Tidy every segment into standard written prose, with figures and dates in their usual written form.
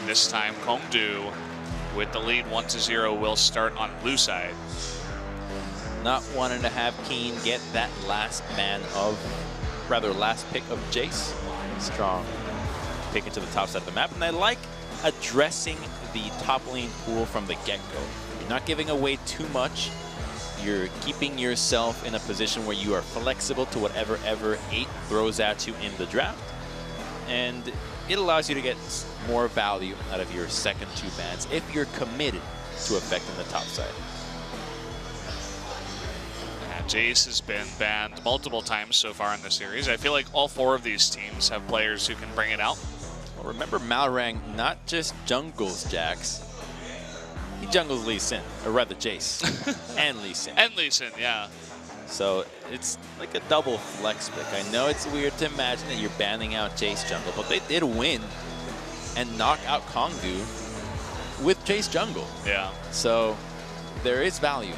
this time Kongdoo with the lead 1-0 will start on blue side. Not wanting to have Keen get that last pick of Jace. Strong pick into the top side of the map. And I like addressing the top lane pool from the get-go. You're not giving away too much. You're keeping yourself in a position where you are flexible to whatever E8 throws at you in the draft. And it allows you to get more value out of your second 2 bans if you're committed to affecting the top side. Jace has been banned multiple times so far in the series. I feel like all 4 of these teams have players who can bring it out. Well, remember, Malrang not just jungles Jax. He jungles Lee Sin, or rather Jace, and Lee Sin. And Lee Sin, yeah. So it's like a double flex pick. I know it's weird to imagine that you're banning out Jace jungle, but they did win and knock out Kongdoo with Jace jungle. Yeah. So there is value.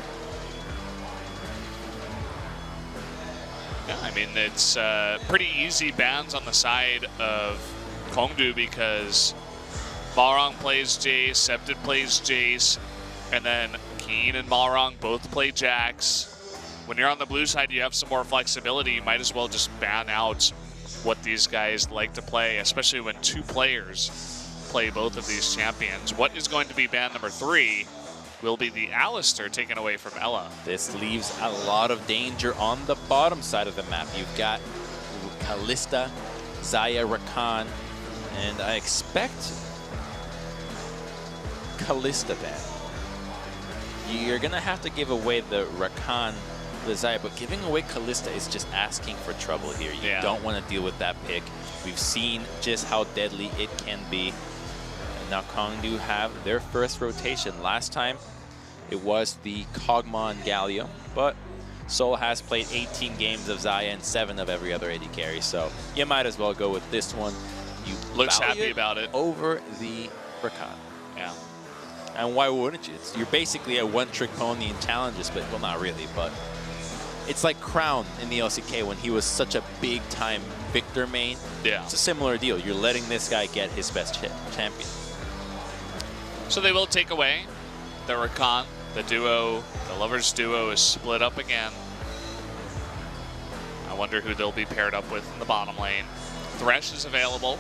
Yeah, I mean, it's pretty easy bans on the side of Kongdoo because Malrang plays Jace, Septid plays Jace, and then Keen and Malrang both play Jax. When you're on the blue side, you have some more flexibility. You might as well just ban out what these guys like to play, especially when 2 players play both of these champions. What is going to be ban number 3 will be the Alistar taken away from Ella. This leaves a lot of danger on the bottom side of the map. You've got Kalista, Xayah, Rakan, and I expect Kalista ban. You're going to have to give away the Rakan, the Xayah, but giving away Kalista is just asking for trouble here. You don't want to deal with that pick. We've seen just how deadly it can be. Now Kongdoo have their first rotation. Last time it was the Kog'Maw and Galio, but Sol has played 18 games of Xayah and 7 of every other AD carry, so you might as well go with this one. You looks happy about it over the Rakan. Yeah. And why wouldn't you? You're basically a one-trick pony in challenges, but well, not really, but it's like Crown in the LCK when he was such a big-time Victor main. Yeah. It's a similar deal. You're letting this guy get his best champion. So they will take away the Rakan. The duo, the Lovers duo is split up again. I wonder who they'll be paired up with in the bottom lane. Thresh is available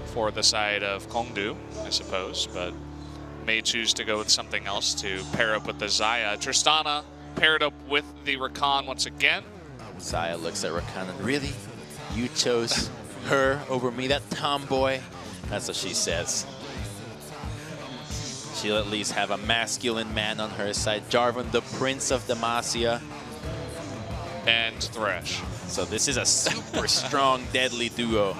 for the side of Kongdoo, I suppose, but may choose to go with something else to pair up with the Xayah. Tristana paired up with the Rakan once again. Xayah looks at Rakan and, really? You chose her over me, that tomboy? That's what she says. She'll at least have a masculine man on her side. Jarvan, the Prince of Demacia. And Thresh. So this is a super strong, deadly duo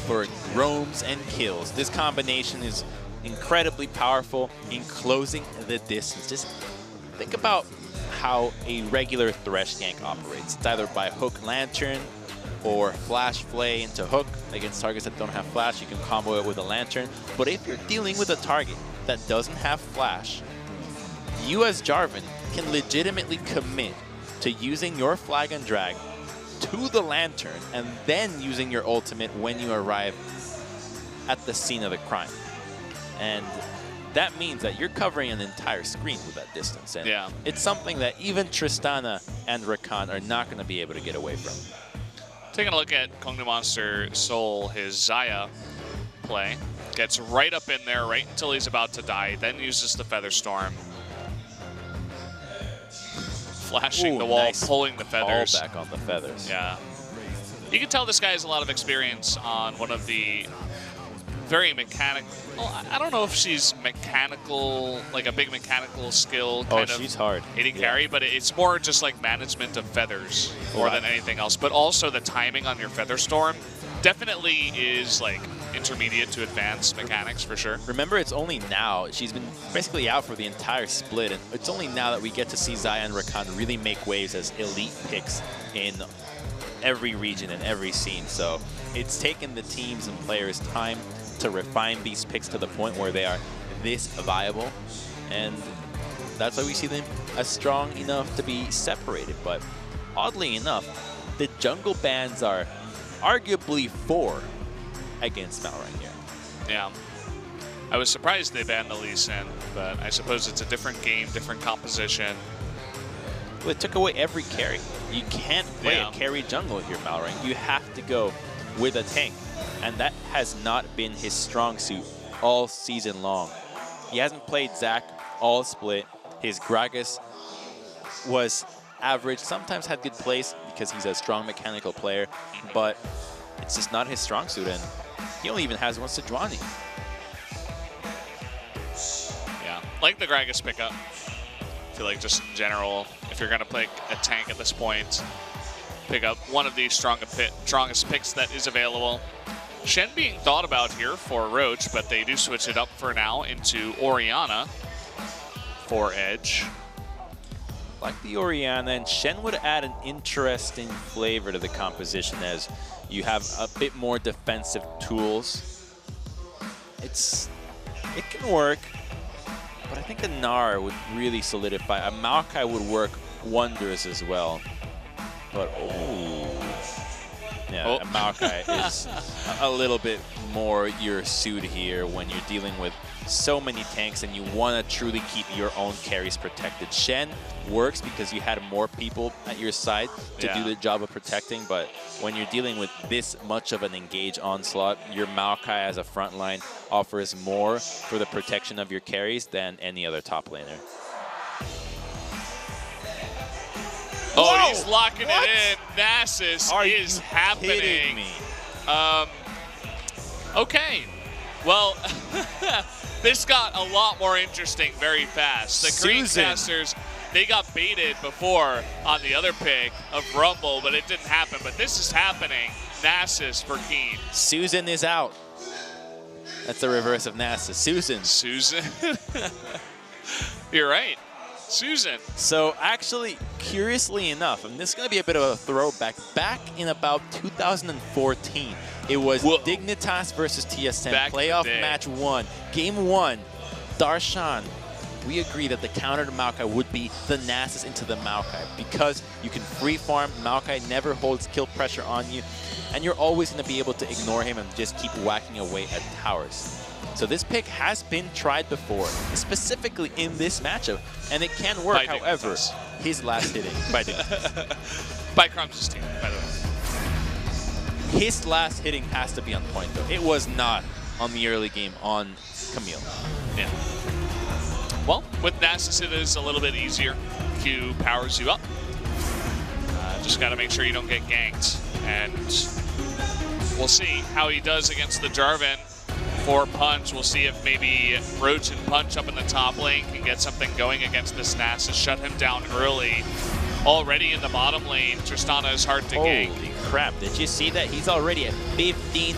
for roams and kills. This combination is incredibly powerful in closing the distance. Just think about how a regular Thresh gank operates. It's either by hook lantern or flash flay into hook. Against targets that don't have flash, you can combo it with a lantern. But if you're dealing with a target that doesn't have flash, you as Jarvan can legitimately commit to using your flag and drag to the lantern and then using your ultimate when you arrive at the scene of the crime. And that means that you're covering an entire screen with that distance. And it's something that even Tristana and Rakan are not going to be able to get away from. Taking a look at Kongdoo Monster Sol, his Xayah play. Gets right up in there right until he's about to die, then uses the Feather Storm. Flashing the wall, nice pulling the feathers. Back on the feathers. Yeah. You can tell this guy has a lot of experience on one of the very mechanical, well, I don't know if she's mechanical, like a big mechanical skill kind of she's hard. AD carry, but it's more just like management of feathers more than anything else. But also the timing on your Feather Storm definitely is like intermediate to advanced mechanics for sure. Remember, it's only now, she's been basically out for the entire split, and it's only now that we get to see Xayah and Rakan really make waves as elite picks in every region and every scene. So it's taken the teams and players time to refine these picks to the point where they are this viable, and that's why we see them as strong enough to be separated. But oddly enough, the jungle bans are arguably 4 against Malrang here. Yeah. I was surprised they banned the Lee Sin, but I suppose it's a different game, different composition. Well, it took away every carry. You can't play Yeah. a carry jungle here, Malrang. You have to go with a tank. And that has not been his strong suit all season long. He hasn't played Zac all split. His Gragas was average, sometimes had good plays because he's a strong mechanical player, but it's just not his strong suit, and he only even has one Sejuani. Yeah, like the Gragas pickup. I feel like just in general, if you're going to pick a tank at this point, pick up one of the strongest picks that is available. Shen being thought about here for Roach, but they do switch it up for now into Orianna for Edge. Like the Orianna, and Shen would add an interesting flavor to the composition as you have a bit more defensive tools. It can work, but I think a Gnar would really solidify. A Maokai would work wonders as well. But yeah, a Maokai is a little bit more your suit here when you're dealing with so many tanks and you want to truly keep your own carries protected. Shen works because you had more people at your side to do the job of protecting, but when you're dealing with this much of an engage onslaught, your Maokai as a front line offers more for the protection of your carries than any other top laner. Oh, Whoa! he's locking What? it in. Nasus is happening. Kidding me? Okay. Well, this got a lot more interesting very fast. The Greencasters, they got baited before on the other pick of Rumble, but it didn't happen. But this is happening. Nasus for Keen. Susan is out. That's the reverse of Nasus. Susan. Susan. You're right. Susan. So actually, curiously enough, and this is going to be a bit of a throwback, back in about 2014, it was Dignitas versus TSM, playoff match 1. Game 1, Darshan, we agree that the counter to Maokai would be the Nasus into the Maokai because you can free farm, Maokai never holds kill pressure on you, and you're always going to be able to ignore him and just keep whacking away at towers. So this pick has been tried before, specifically in this matchup, and it can work. However, his last hitting by Dignitas. By Crumbs' team, by the way. His last hitting has to be on point, though. It was not on the early game on Camille. Yeah. Well, with Nasus, it is a little bit easier. Q powers you up. Just got to make sure you don't get ganked. And we'll see how he does against the Jarvan. For Punch, we'll see if maybe Roach and Punch up in the top lane can get something going against this Nasus, shut him down early. Already in the bottom lane, Tristana is hard to gank. Holy crap, did you see that? He's already at 15%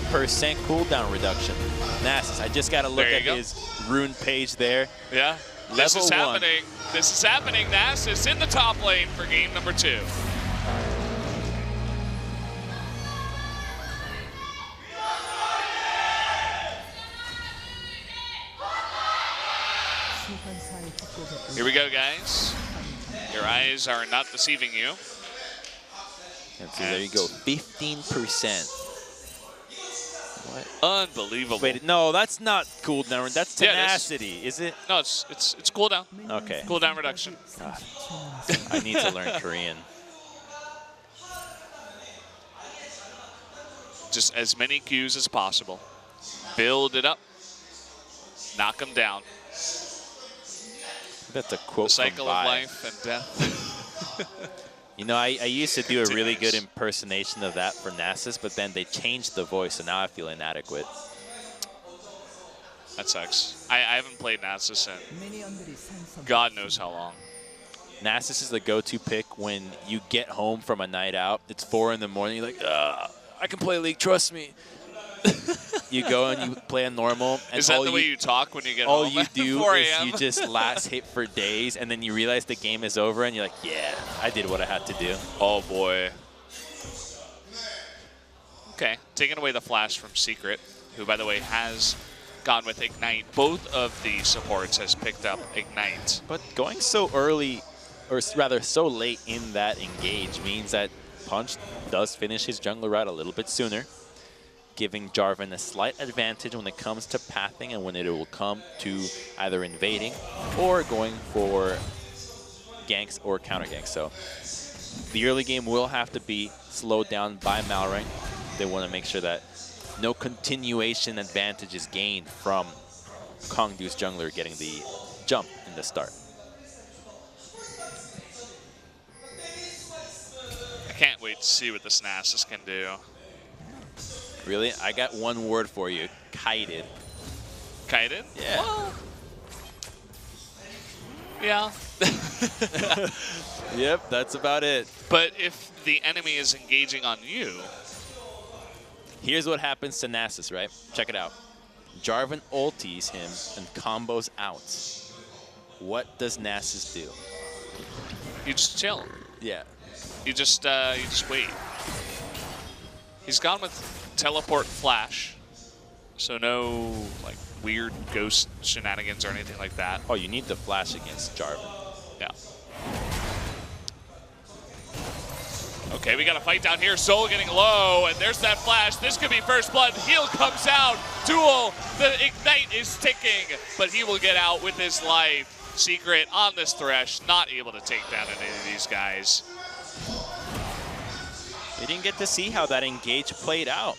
cooldown reduction. Nasus, I just got to look at his rune page there. Yeah, this is happening. This is happening. Nasus in the top lane for game number 2. Here we go, guys. Your eyes are not deceiving you. And so there you go, 15%. What? Unbelievable. Wait, no, that's not cooldown. That's tenacity, is it? No, it's cooldown. Okay. Cooldown reduction. God. I need to learn Korean. Just as many Qs as possible. Build it up. Knock them down. That's a quote The cycle from of Vi. life and death. You know, I used to do a really good impersonation of that for Nasus, but then they changed the voice, so now I feel inadequate. That sucks. I haven't played Nasus in God knows how long. Nasus is the go-to pick when you get home from a night out. It's 4 in the morning. You're like, I can play League, trust me. You go and you play a normal. And is that the way you talk when you get all home? All you do is you AM? just last hit for days, and then you realize the game is over, and you're like, yeah, I did what I had to do. Oh, boy. Okay, taking away the flash from Secret, who, by the way, has gone with Ignite. Both of the supports has picked up Ignite. But going so early, or rather so late in that engage, means that Punch does finish his jungler route a little bit sooner. giving Jarvan a slight advantage when it comes to pathing and when it will come to either invading or going for ganks or counter ganks. So the early game will have to be slowed down by Malrang. They want to make sure that no continuation advantage is gained from Kongdoo's jungler getting the jump in the start. I can't wait to see what this Nasus can do. Really? I got one word for you. Kited. Kited? Yeah. Well, yeah. Yep, that's about it. But if the enemy is engaging on you... Here's what happens to Nasus, right? Check it out. Jarvan ultis him and combos out. What does Nasus do? You just chill. Yeah. You just wait. He's gone with teleport flash, so no like weird ghost shenanigans or anything like that. Oh, you need the flash against Jarvan. Yeah. Okay, we got a fight down here. Soul getting low, and there's that flash. This could be first blood. Heal comes out. Duel. The ignite is ticking, but he will get out with his life. Secret on this Thresh, not able to take down any of these guys. We didn't get to see how that engage played out,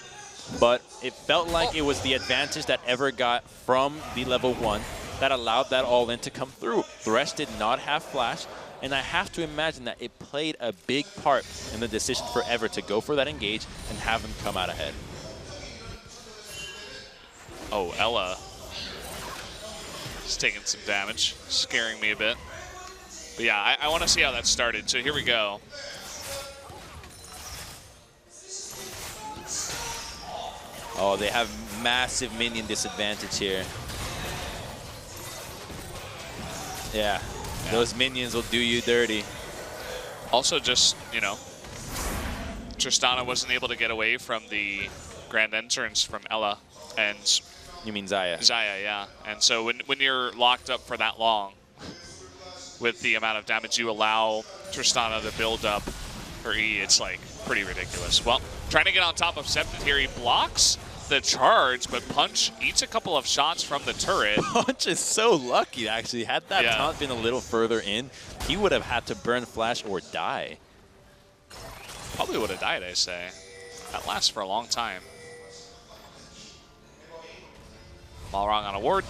but it felt like it was the advantage that Ever got from the level 1 that allowed that all-in to come through. Thresh did not have flash, and I have to imagine that it played a big part in the decision for Ever to go for that engage and have him come out ahead. Oh, Ella is taking some damage, scaring me a bit. But yeah, I want to see how that started, so here we go. Oh, they have massive minion disadvantage here. Yeah, those minions will do you dirty. Also just, you know, Tristana wasn't able to get away from the grand entrance from Ella and... You mean Xayah? Xayah, yeah. And so when you're locked up for that long, with the amount of damage you allow Tristana to build up for E, it's like pretty ridiculous. Well, trying to get on top of Septed here, he blocks the charge, but Punch eats a couple of shots from the turret. Punch is so lucky, actually. Had that taunt been a little further in, he would have had to burn flash or die. Probably would have died, I say. That lasts for a long time. Malrang on a ward.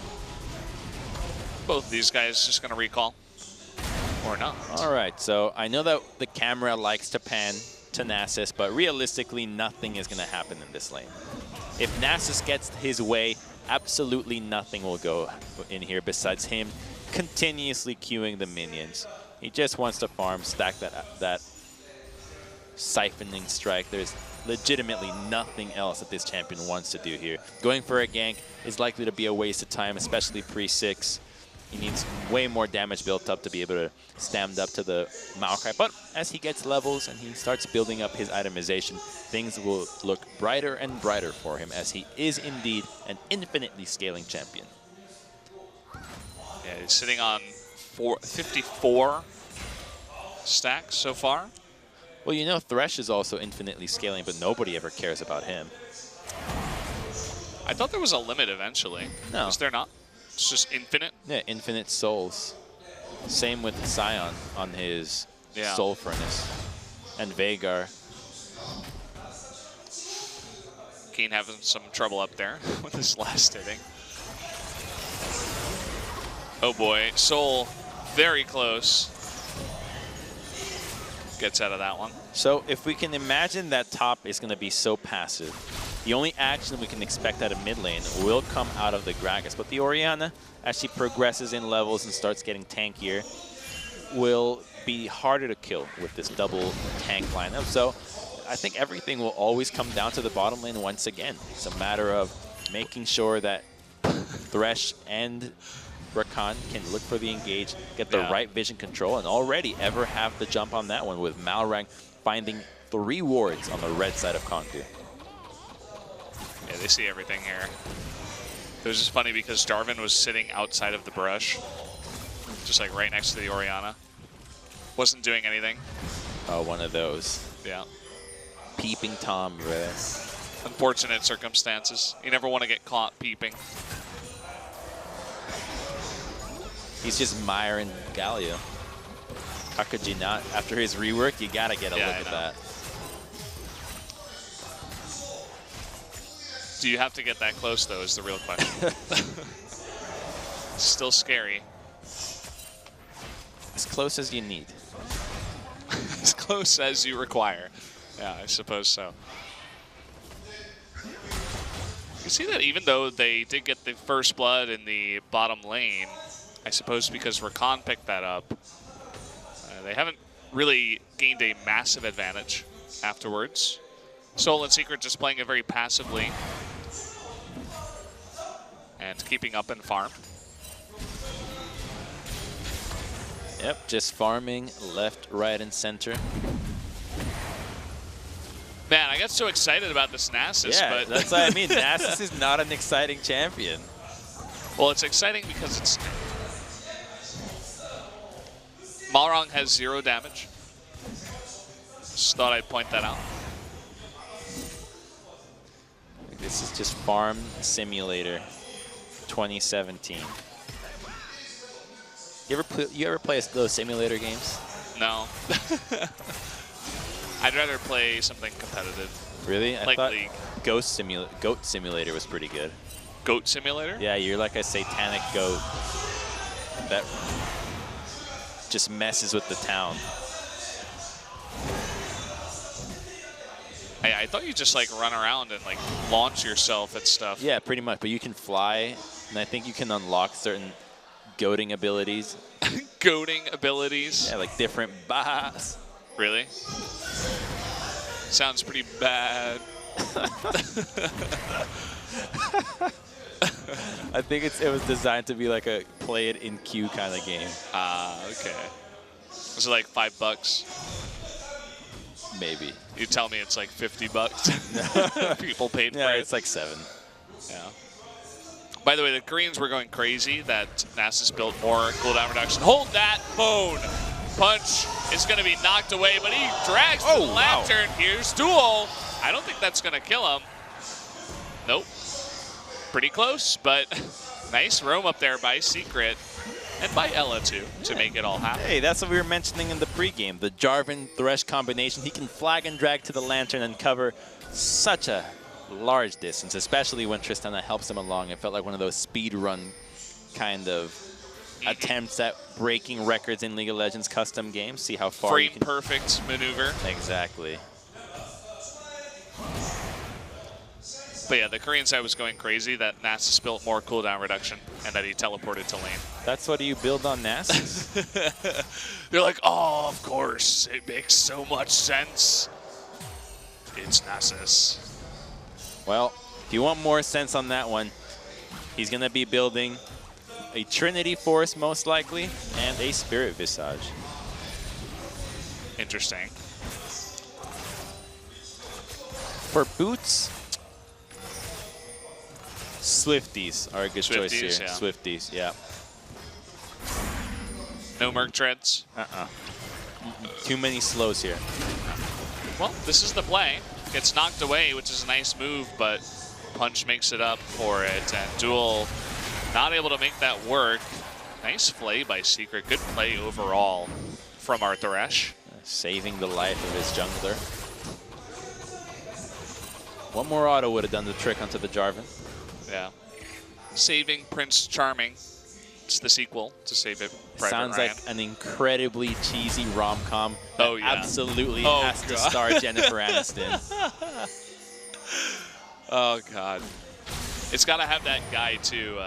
Both of these guys just going to recall. Or not. All right, so I know that the camera likes to pan to Nasus, but realistically, nothing is going to happen in this lane. If Nasus gets his way, absolutely nothing will go in here besides him continuously queuing the minions. He just wants to farm, stack that siphoning strike. There's legitimately nothing else that this champion wants to do here. Going for a gank is likely to be a waste of time, especially pre-6. He needs way more damage built up to be able to stand up to the Maokai. But as he gets levels and he starts building up his itemization, things will look brighter and brighter for him as he is indeed an infinitely scaling champion. Yeah, he's sitting on 54 stacks so far. Well, you know, Thresh is also infinitely scaling, but nobody ever cares about him. I thought there was a limit eventually. No. Is there not? It's just infinite? Yeah, infinite souls. Same with Sion on his Soul Furnace. And Veigar. Keen having some trouble up there with his last hitting. Oh boy, Soul very close. Gets out of that one. So if we can imagine that top is going to be so passive, the only action we can expect out of mid lane will come out of the Gragas. But the Orianna, as she progresses in levels and starts getting tankier, will be harder to kill with this double tank lineup. So I think everything will always come down to the bottom lane once again. It's a matter of making sure that Thresh and Rakan can look for the engage, get the right vision control, and already Ever have the jump on that one with Malrang finding 3 wards on the red side of Kongdoo. Yeah, they see everything here. It was just funny because Jarvan was sitting outside of the brush, just like right next to the Orianna. Wasn't doing anything. Oh, one of those. Yeah. Peeping Tom, really. unfortunate circumstances. You never want to get caught peeping. He's just miring Galio. How could you not? After his rework, you gotta get a look at that. Do you have to get that close, though, is the real question. Still scary. As close as you need. As close as you require. Yeah, I suppose so. You see that even though they did get the first blood in the bottom lane, I suppose because Rakan picked that up, they haven't really gained a massive advantage afterwards. Soul and Secret just playing it very passively and keeping up in farm. Yep, just farming left, right, and center. Man, I got so excited about this Nasus, Yeah, but that's what I mean. Nasus is not an exciting champion. Well, it's exciting because it's Malrong has 0 damage. Just thought I'd point that out. This is just Farm Simulator 2017. You ever play those simulator games? No. I'd rather play something competitive. Really? I like thought League. Goat Simulator was pretty good. Goat Simulator? Yeah, you're like a satanic goat that just messes with the town. I thought you just like run around and like launch yourself at stuff. Yeah, pretty much. But you can fly, and I think you can unlock certain goating abilities. Goating abilities? Yeah, like different bahs. Really? Sounds pretty bad. I think it was designed to be like a play it in queue kind of game. Ah, okay. Was it like $5? Maybe. You tell me it's like $50. People paid for it. Yeah, it's like 7. Yeah. By the way, the Koreans were going crazy that Nasus built more cooldown reduction. Hold that phone! Punch is going to be knocked away, but he drags the lantern. Wow. Here's Duel. I don't think that's going to kill him. Nope. Pretty close, but nice roam up there by Secret and by Ella, too, to make it all happen. Hey, that's what we were mentioning in the pregame. The Jarvan-Thresh combination. He can flag and drag to the lantern and cover such a large distance, especially when Tristana helps him along. It felt like one of those speed run kind of attempts at breaking records in League of Legends custom games. See how far frame perfect maneuver. Exactly. But yeah, the Korean side was going crazy that Nasus built more cooldown reduction and that he teleported to lane. That's what you build on Nasus? They're like, oh, of course. It makes so much sense. It's Nasus. Well, if you want more sense on that one, he's going to be building a Trinity Force, most likely, and a Spirit Visage. Interesting. For boots, Swifties are a good choice here. Yeah. Swifties, yeah. No Merc Treads? Too many slows here. Well, this is the play. Gets knocked away, which is a nice move, but Punch makes it up for it, and Duel not able to make that work. Nice play by Secret. Good play overall from our Thresh. Saving the life of his jungler. One more auto would have done the trick onto the Jarvan. Yeah. Saving Prince Charming. It's the sequel to Save It Private Sounds Ryan. like an incredibly cheesy rom-com that Oh, yeah. absolutely has to star Jennifer Aniston. Oh, God. It's got to have that guy, too.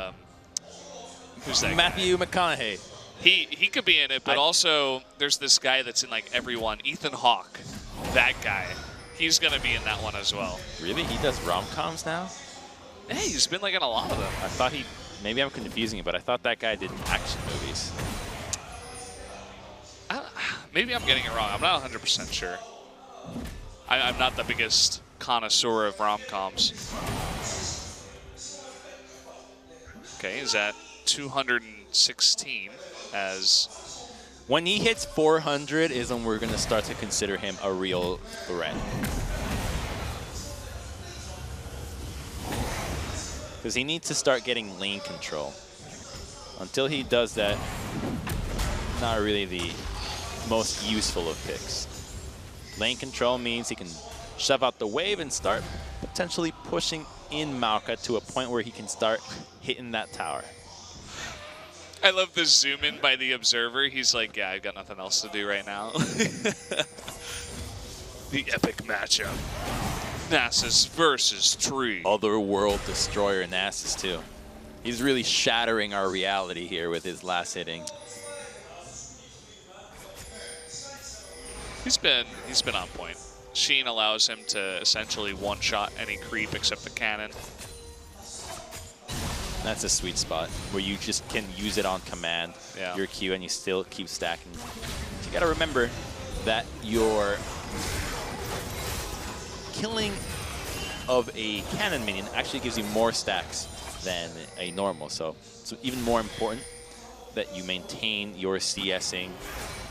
Who's that Matthew guy? McConaughey. He could be in it, but also there's this guy that's in like everyone. Ethan Hawke. That guy. He's going to be in that one as well. Really? He does rom-coms now? Hey, he's been like in a lot of them. I thought he... Maybe I'm confusing it, but I thought that guy did action movies. Maybe I'm getting it wrong. I'm not 100% sure. I'm not the biggest connoisseur of rom-coms. Okay, is that 216 as... When he hits 400 is when we're going to start to consider him a real threat. because he needs to start getting lane control. Until he does that, not really the most useful of picks. Lane control means he can shove out the wave and start potentially pushing in Maoka to a point where he can start hitting that tower. I love the zoom in by the observer. He's like, yeah, I've got nothing else to do right now. The epic matchup. Nasus versus Tree. Otherworld Destroyer Nasus too. He's really shattering our reality here with his last hitting. He's been on point. Sheen allows him to essentially one-shot any creep except the cannon. That's a sweet spot where you just can use it on command, yeah. Your Q, and you still keep stacking. So you gotta remember that your killing of a cannon minion actually gives you more stacks than a normal. So it's even more important that you maintain your CSing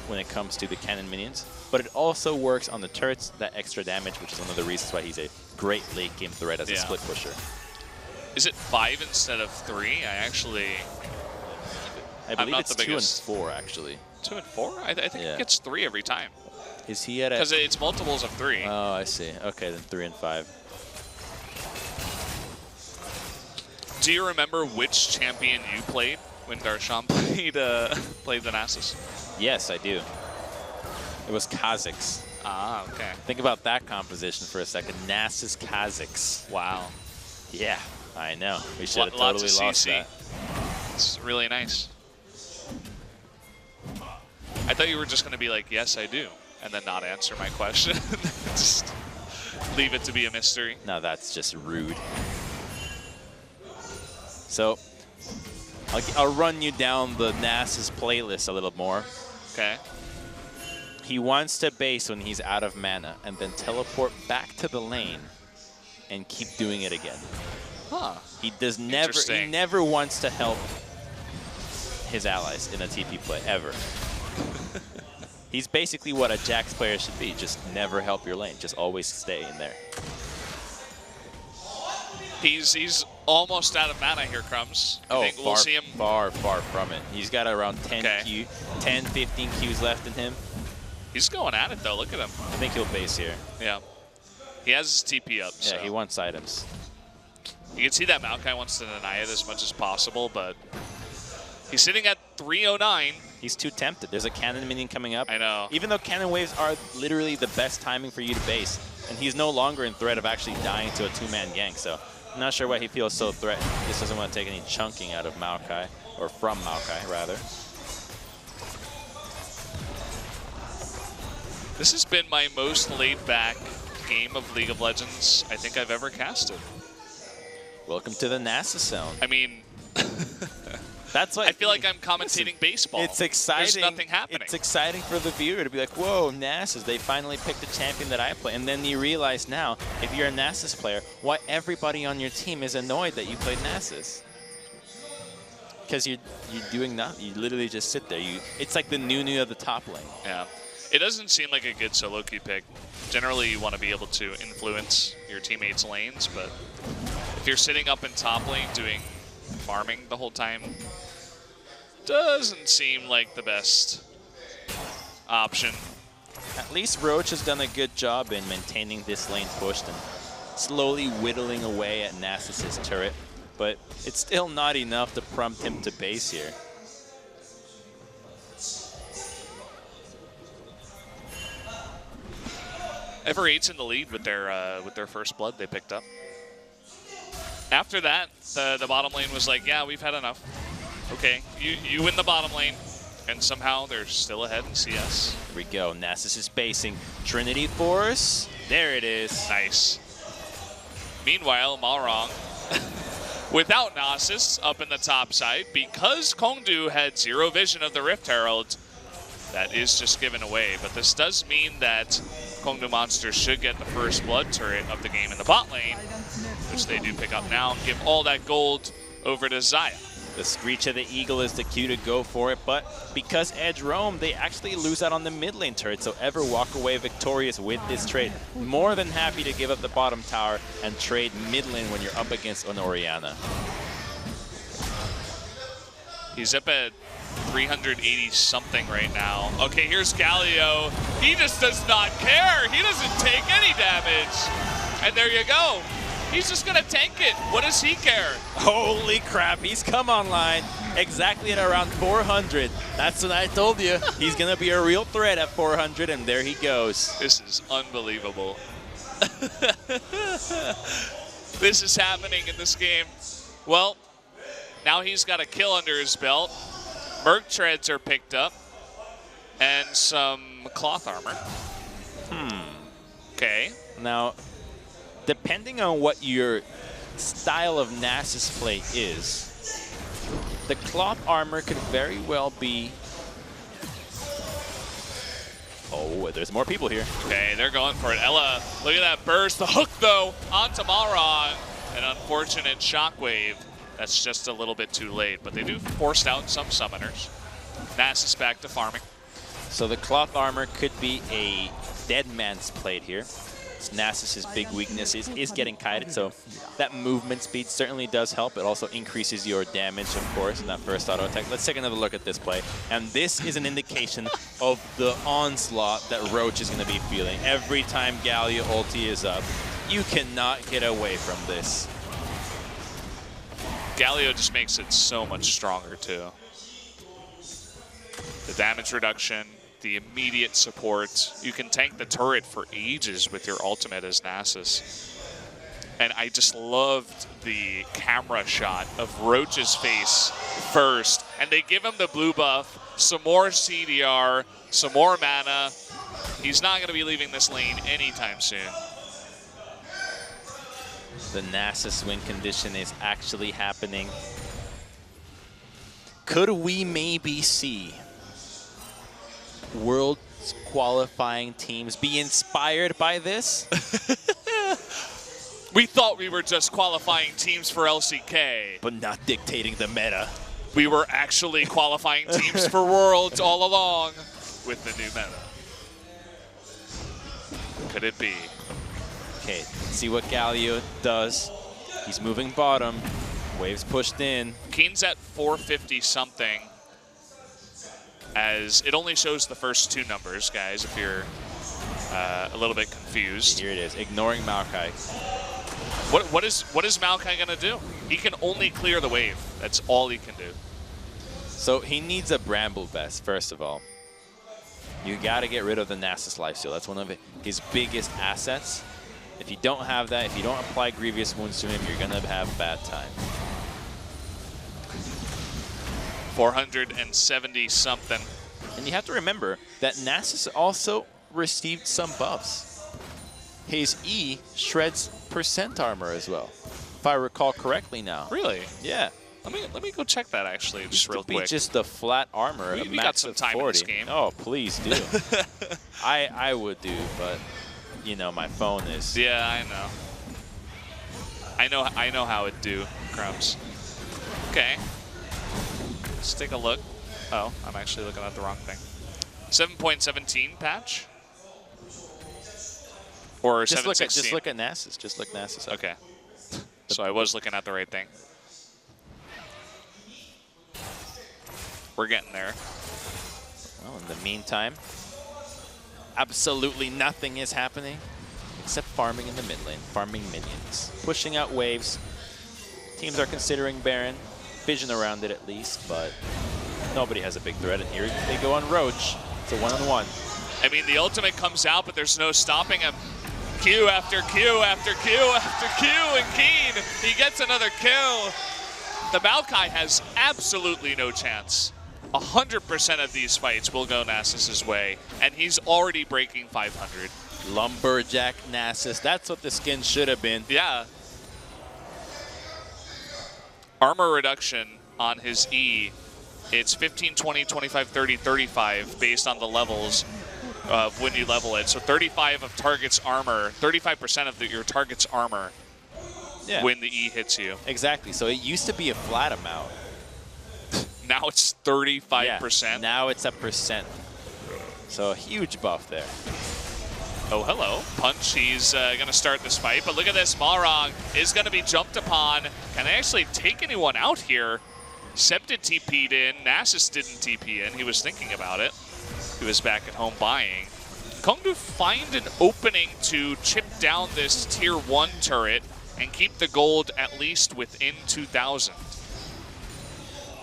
when it comes to the cannon minions. But it also works on the turrets, that extra damage, which is one of the reasons why he's a great late game threat as a split pusher. Is it 5 instead of 3? I believe it's 2 and 4 actually. 2 and 4? I think he gets 3 every time. Is he at a... Because it's multiples of 3. Oh, I see. Okay, then 3 and 5. Do you remember which champion you played when Darshan played the Nasus? Yes, I do. It was Kha'Zix. Ah, okay. Think about that composition for a second. Nasus Kha'Zix. Wow. Yeah, I know. We should have totally lost that. It's really nice. I thought you were just going to be like, yes, I do, and then not answer my question. Just leave it to be a mystery. No, that's just rude. So, I'll run you down the Nasus playlist a little more. Okay. He wants to base when he's out of mana and then teleport back to the lane and keep doing it again. Huh. He never wants to help his allies in a TP play, ever. He's basically what a Jax player should be, just never help your lane, just always stay in there. He's almost out of mana here, Crumbs. I think we'll see him far from it. He's got around 10, 15 Qs left in him. He's going at it, though. Look at him. I think he'll base here. Yeah. He has his TP up. Yeah, so. he wants items. You can see that Maokai wants to deny it as much as possible, but he's sitting at 309. He's too tempted. There's a cannon minion coming up. I know. Even though cannon waves are literally the best timing for you to base, and he's no longer in threat of actually dying to a two-man gank, so I'm not sure why he feels so threatened. He just doesn't want to take any chunking out of Maokai, or from Maokai, rather. This has been my most laid-back game of League of Legends I think I've ever casted. Welcome to the Nasus zone. I mean, that's why I feel like I'm commentating baseball. It's exciting. There's nothing happening. It's exciting for the viewer to be like, whoa, Nasus, they finally picked a champion that I play. And then you realize now, if you're a Nasus player, why everybody on your team is annoyed that you played Nasus. Because you're doing nothing. You literally just sit there. It's like the Nunu of the top lane. Yeah. It doesn't seem like a good solo queue pick. Generally, you want to be able to influence your teammates' lanes, but if you're sitting up in top lane doing farming the whole time, doesn't seem like the best option. At least Roach has done a good job in maintaining this lane pushed and slowly whittling away at Nasus' turret, but it's still not enough to prompt him to base here. Ever8's in the lead with their first blood they picked up. After that, the bottom lane was like, yeah, we've had enough. Okay, you win the bottom lane, and somehow they're still ahead in CS. Here we go. Nasus is basing Trinity Force. There it is. Nice. Meanwhile, Malrong, without Nasus up in the top side, because Kongdoo had zero vision of the Rift Herald, that is just given away. But this does mean that Kongdoo Monsters should get the first blood turret of the game in the bot lane, which they do pick up now, and give all that gold over to Xayah. The Screech of the Eagle is the cue to go for it, but because Edge roam, they actually lose out on the mid lane turret, so Ever walk away victorious with this trade. More than happy to give up the bottom tower and trade mid lane when you're up against an Orianna. He's up at 380 something right now. Okay, here's Galio. He just does not care. He doesn't take any damage. And there you go. He's just gonna tank it. What does he care? Holy crap, he's come online exactly at around 400. That's what I told you. He's gonna be a real threat at 400, and there he goes. This is unbelievable. This is happening in this game. Well, now he's got a kill under his belt. Merc treads are picked up. And some cloth armor. Okay. Now, depending on what your style of Nasus play is, the cloth armor could very well be... Oh, there's more people here. Okay, they're going for it. Ella, look at that burst. The hook, though, onto Malrong. An unfortunate shockwave. That's just a little bit too late, but they do force out some summoners. Nasus back to farming. So the cloth armor could be a dead man's plate here. Nasus's big weakness is getting kited, so that movement speed certainly does help. It also increases your damage, of course, in that first auto attack. Let's take another look at this play. And this is an indication of the onslaught that Roach is going to be feeling. Every time Galio ulti is up, you cannot get away from this. Galio just makes it so much stronger, too. The damage reduction, the immediate support. You can tank the turret for ages with your ultimate as Nasus. And I just loved the camera shot of Roach's face first. And they give him the blue buff, some more CDR, some more mana. He's not going to be leaving this lane anytime soon. The Nasus win condition is actually happening. Could we maybe see World qualifying teams be inspired by this? We thought we were just qualifying teams for LCK. But not dictating the meta. We were actually qualifying teams for Worlds all along with the new meta. Could it be? Okay, let's see what Galio does. He's moving bottom. Waves pushed in. Keen's at 450 something. As it only shows the first two numbers, guys, if you're a little bit confused. Here it is, ignoring Maokai. What is Maokai gonna do? He can only clear the wave. That's all he can do. So he needs a Bramble Vest, first of all. You gotta get rid of the Nasus lifesteal. That's one of his biggest assets. If you don't have that, if you don't apply Grievous Wounds to him, you're gonna have a bad time. 470 something. And you have to remember that Nasus also received some buffs. His E shreds percent armor as well, if I recall correctly now. Really? Yeah. Let me go check that actually, just real quick. Just the flat armor. We got some time 40. in this game. Oh, please do. I would do, but you know my phone is. Yeah, I know how it do, Crumbs. Okay. Let's take a look. Oh, I'm actually looking at the wrong thing. 7.17 patch? Or 7.16? Just look at Nasus. Just look Nasus. Okay. So I was looking at the right thing. We're getting there. Well, in the meantime, absolutely nothing is happening except farming in the mid lane, farming minions, pushing out waves. Teams are considering Baron. Vision around it at least, but nobody has a big threat. And here they go on Roach. It's a one-on-one. I mean, the ultimate comes out, but there's no stopping him. Q after Q after Q after Q, and Keen, he gets another kill. The Maokai has absolutely no chance. 100% of these fights will go Nasus's way, and he's already breaking 500. Lumberjack Nasus. That's what the skin should have been. Yeah. Armor reduction on his E, it's 15, 20, 25, 30, 35 based on the levels of when you level it. So 35 of target's armor, 35% of your target's armor when the E hits you. Exactly. So it used to be a flat amount. Now it's 35%. Yeah, now it's a percent. So a huge buff there. Oh, hello. Punch, he's going to start this fight. But look at this. Malrong is going to be jumped upon. Can they actually take anyone out here? Septed TP'd in. Nasus didn't TP in. He was thinking about it. He was back at home buying. Kongdoo find an opening to chip down this tier 1 turret and keep the gold at least within 2,000.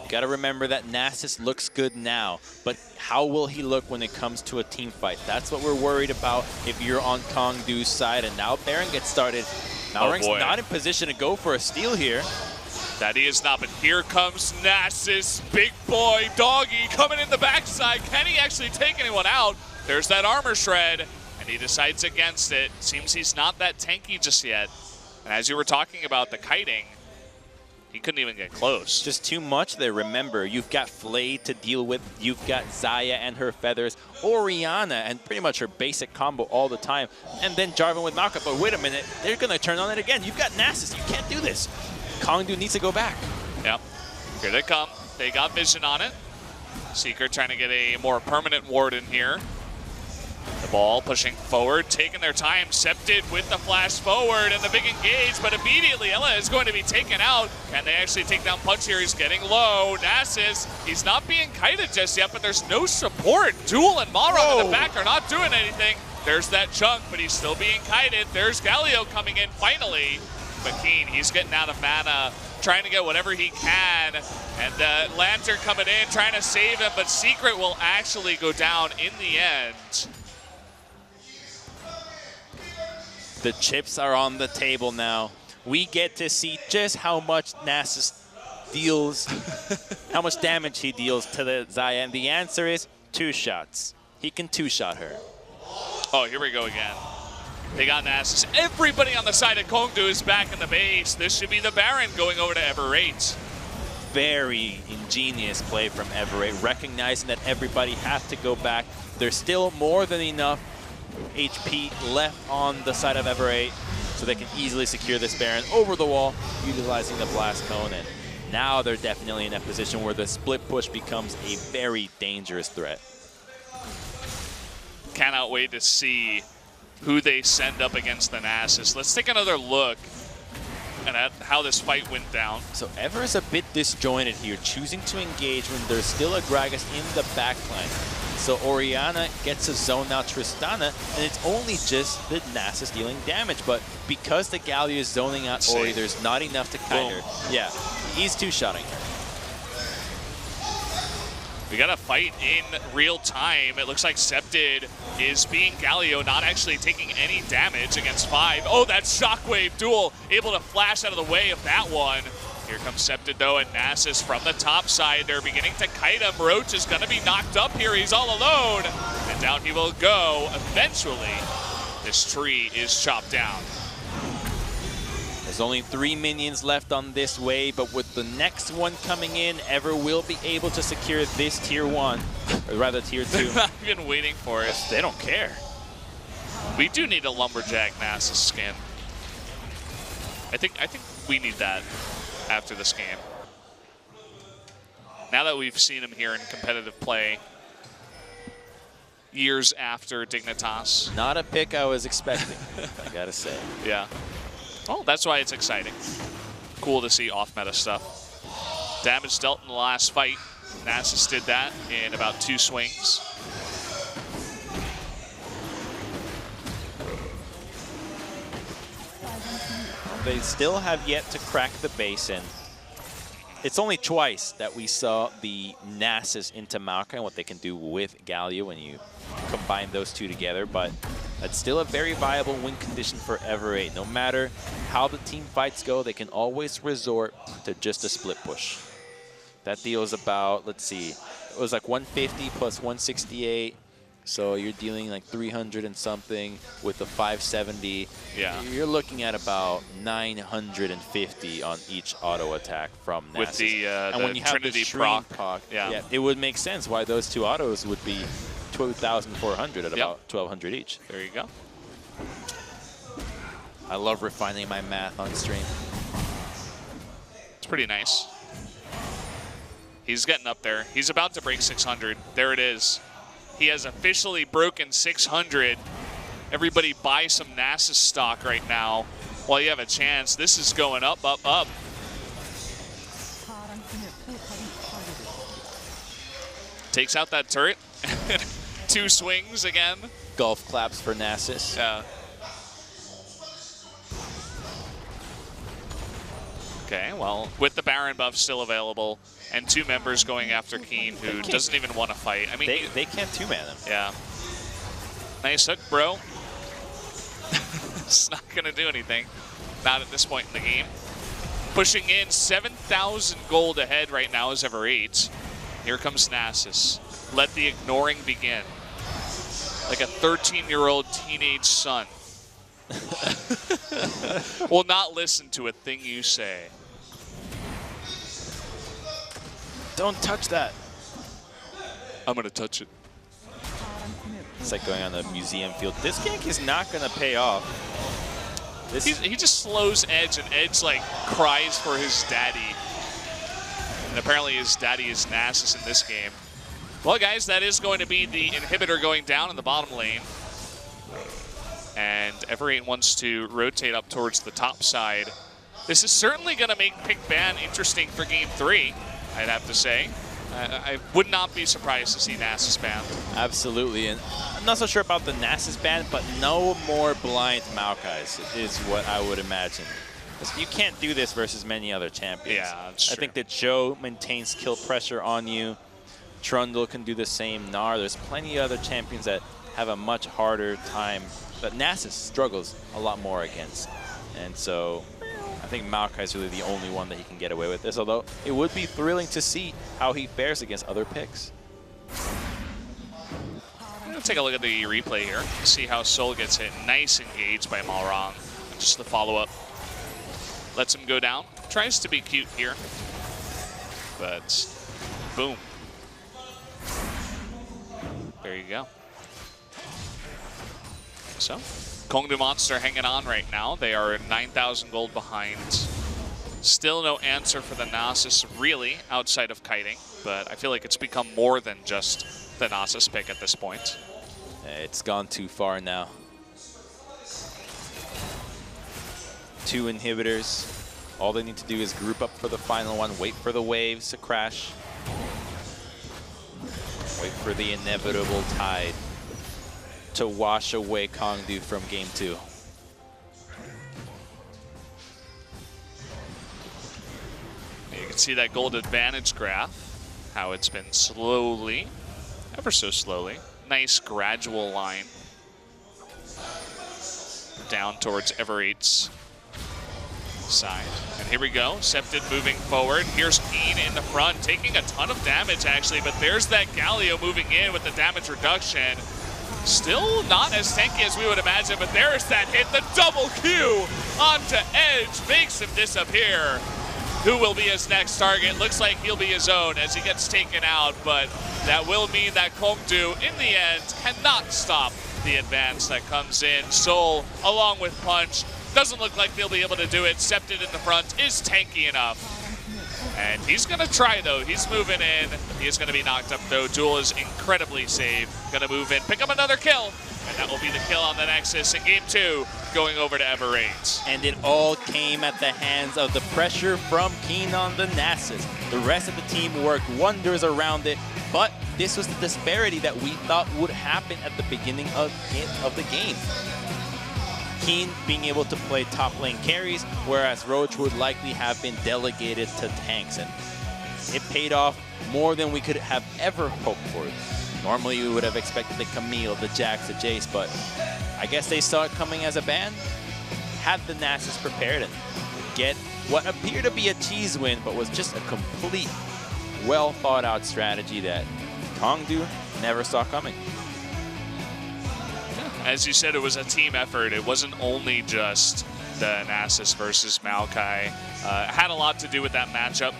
Got to remember that Nasus looks good now, but how will he look when it comes to a team fight? That's what we're worried about if you're on Kongdoo's side. And now Baron gets started. Malrang's not in position to go for a steal here. That he is not, but here comes Nasus, big boy, doggy, coming in the backside. Can he actually take anyone out? There's that armor shred, and he decides against it. Seems he's not that tanky just yet. And as you were talking about the kiting, he couldn't even get close. Just too much there. Remember, you've got Flay to deal with. You've got Xayah and her feathers, Orianna and pretty much her basic combo all the time, and then Jarvan with Malka. But wait a minute, they're going to turn on it again. You've got Nasus. You can't do this. Kongdoo needs to go back. Yep. Here they come. They got vision on it. Seeker trying to get a more permanent ward in here. The ball pushing forward, taking their time. Septed with the flash forward and the big engage, but immediately Ella is going to be taken out. Can they actually take down Punch here? He's getting low. Nasus, he's not being kited just yet, but there's no support. Duel and Malrang in the back are not doing anything. There's that chunk, but he's still being kited. There's Galio coming in finally. But Keen, he's getting out of mana, trying to get whatever he can. And Lantern coming in, trying to save him, but Secret will actually go down in the end. The chips are on the table now. We get to see just how much Nasus deals, how much damage he deals to the Xayah. And the answer is 2 shots. He can 2-shot her. Oh, here we go again. They got Nasus. Everybody on the side of Kongdoo is back in the base. This should be the Baron going over to Ever8. Very ingenious play from Ever8, recognizing that everybody has to go back. There's still more than enough HP left on the side of Ever8, so they can easily secure this Baron over the wall, utilizing the Blast Cone. And now they're definitely in a position where the split push becomes a very dangerous threat. Cannot wait to see who they send up against the Nasus. Let's take another look at how this fight went down. So Ever is a bit disjointed here, choosing to engage when there's still a Gragas in the backline. So Orianna gets to zone out Tristana, and it's only just the Nasus dealing damage. But because the Galio is zoning out Ori, there's not enough to kite her. Yeah, he's 2-shotting her. We got a fight in real time. It looks like Septed is being Galio, not actually taking any damage against 5. Oh, that Shockwave duel, able to flash out of the way of that one. Here comes Septed though, and Nasus from the top side. They're beginning to kite him. Roach is gonna be knocked up here. He's all alone, and down he will go. Eventually, this tree is chopped down. There's only 3 minions left on this wave, but with the next one coming in, Ever will be able to secure this tier 1, or rather tier 2. They're not even waiting for it. They don't care. We do need a Lumberjack Nasus skin. I think we need that after this game. Now that we've seen him here in competitive play, years after Dignitas. Not a pick I was expecting, I gotta say. Yeah. Well, that's why it's exciting. Cool to see off-meta stuff. Damage dealt in the last fight. Nasus did that in about 2 swings. They still have yet to crack the base, and it's only twice that we saw the Nasus into Malka and what they can do with Galio when you combine those two together, but that's still a very viable win condition for Ever8. No matter how the team fights go, they can always resort to just a split push. That deals about, let's see, it was like 150 plus 168. So you're dealing like 300 and something with the 570. Yeah. You're looking at about 950 on each auto attack from Nasus. With the and when you Trinity have the proc, yeah, it would make sense why those 2 autos would be 12,400 at about 1,200 each. There you go. I love refining my math on stream. It's pretty nice. He's getting up there. He's about to break 600. There it is. He has officially broken 600. Everybody buy some Nasus stock right now while you have a chance. This is going up, up, up. Takes out that turret. 2 swings again. Golf claps for Nasus. Yeah. Okay, well, with the Baron buff still available, and 2 members going after Keen, who doesn't even want to fight. I mean, they can't 2-man him. Yeah. Nice hook, bro. It's not going to do anything. Not at this point in the game. Pushing in 7,000 gold ahead right now is Ever8. Here comes Nasus. Let the ignoring begin. Like a 13-year-old teenage son. Will not listen to a thing you say. Don't touch that. I'm going to touch it. It's like going on the museum field. This gank is not going to pay off. He just slows Edge, and Edge like cries for his daddy. And apparently his daddy is Nasus in this game. Well, guys, that is going to be the inhibitor going down in the bottom lane. And Ever8 wants to rotate up towards the top side. This is certainly going to make pick ban interesting for Game 3, I'd have to say. I would not be surprised to see Nasus banned. Absolutely, and I'm not so sure about the Nasus ban, but no more blind Maokais is what I would imagine. You can't do this versus many other champions. Yeah, that's true. I think that Joe maintains kill pressure on you. Trundle can do the same. Gnar, there's plenty of other champions that have a much harder time, but Nasus struggles a lot more against. And so I think Maokai is really the only one that he can get away with this, although it would be thrilling to see how he fares against other picks. I'm going to take a look at the replay here, see how Soul gets hit. Nice engaged by Malrong. Just the follow-up. Lets him go down. Tries to be cute here. But boom. There you go. So, Kongdoo Monster hanging on right now. They are 9,000 gold behind. Still no answer for the Nasus, really, outside of kiting. But I feel like it's become more than just the Nasus pick at this point. It's gone too far now. 2 inhibitors. All they need to do is group up for the final one, wait for the waves to crash. Wait for the inevitable tide to wash away Kongdoo from Game 2. You can see that gold advantage graph, how it's been slowly, ever so slowly, nice gradual line down towards Ever8's side. And here we go, Septid moving forward. Here's Keen in the front, taking a ton of damage actually, but there's that Galio moving in with the damage reduction. Still not as tanky as we would imagine, but there's that hit, the double Q onto Edge, makes him disappear. Who will be his next target? Looks like he'll be his own as he gets taken out, but that will mean that Kongdoo, in the end, cannot stop the advance that comes in. Soul, along with Punch, doesn't look like they'll be able to do it. Septid in the front is tanky enough. And he's going to try, though. He's moving in. He is going to be knocked up, though. Duel is incredibly safe. Going to move in, pick up another kill. And that will be the kill on the Nexus in Game 2, going over to Ever8. And it all came at the hands of the pressure from Keen on the Nasus. The rest of the team worked wonders around it, but this was the disparity that we thought would happen at the beginning of the game. Keen being able to play top lane carries, whereas Roach would likely have been delegated to tanks. And it paid off more than we could have ever hoped for. Normally we would have expected the Camille, the Jax, the Jace, but I guess they saw it coming as a ban. Had the Nasus prepared and get what appeared to be a cheese win, but was just a complete, well thought out strategy that Kongdoo never saw coming. As you said, it was a team effort. It wasn't only just the Nasus versus Maokai. It had a lot to do with that matchup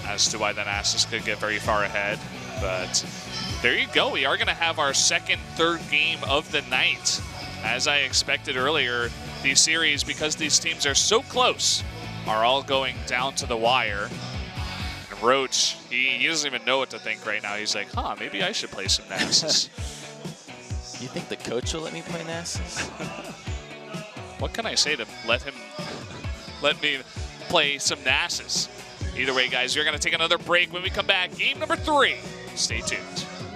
as to why the Nasus could get very far ahead. But there you go. We are going to have our third game of the night. As I expected earlier, these series, because these teams are so close, are all going down to the wire. And Roach, he doesn't even know what to think right now. He's like, huh, maybe I should play some Nasus. You think the coach will let me play Nasus? What can I say to let me play some Nasus? Either way, guys, we're going to take another break. When we come back, game number 3 Stay tuned.